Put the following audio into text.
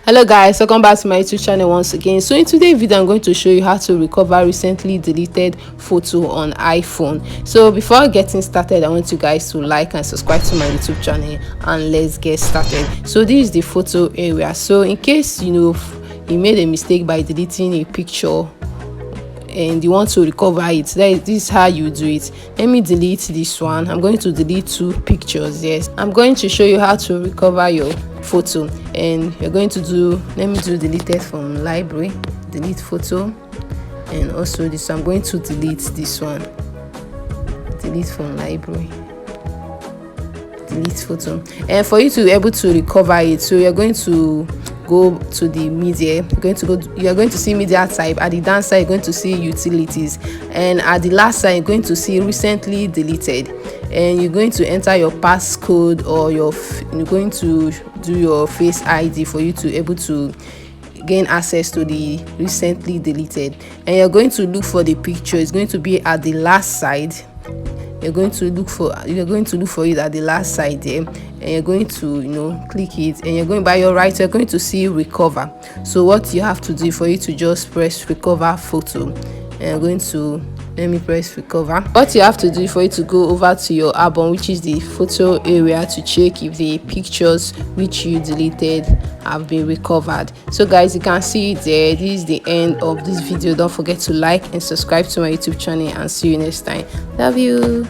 Hello guys, welcome back to my YouTube channel once again. So in today's video I'm going to show you how to recover recently deleted photo on iPhone. So before getting started, I want you guys to like and subscribe to my YouTube channel, and let's get started. So this is the photo area. So in case you made a mistake by deleting a picture and you want to recover it, this is how you do it. Let me delete this one. I'm going to delete 2 pictures. Yes, I'm going to show you how to recover your photo, and you're going to do, let me do deleted from library, delete photo, and also this. I'm going to delete this one, delete from library, delete photo. And for you to be able to recover it, so you're going to go to the media. You're going to see media type. At the down side you're going to see utilities, and at the last side you're going to see recently deleted, and you're going to enter your passcode, or you're going to do your face ID for you to be able to gain access to the recently deleted. And you're going to look for the picture. It's going to be at the last side. You're going to look for it at the last side there, and you're going to click it, and you're going by your right, you're going to see recover. So what you have to do for you to just press recover photo, and you're going to, let me press recover. What you have to do for you to go over to your album, which is the photo area, to check if the pictures which you deleted have been recovered. So guys, you can see it there. This is the end of this video. Don't forget to like and subscribe to my YouTube channel, and see you next time. Love you.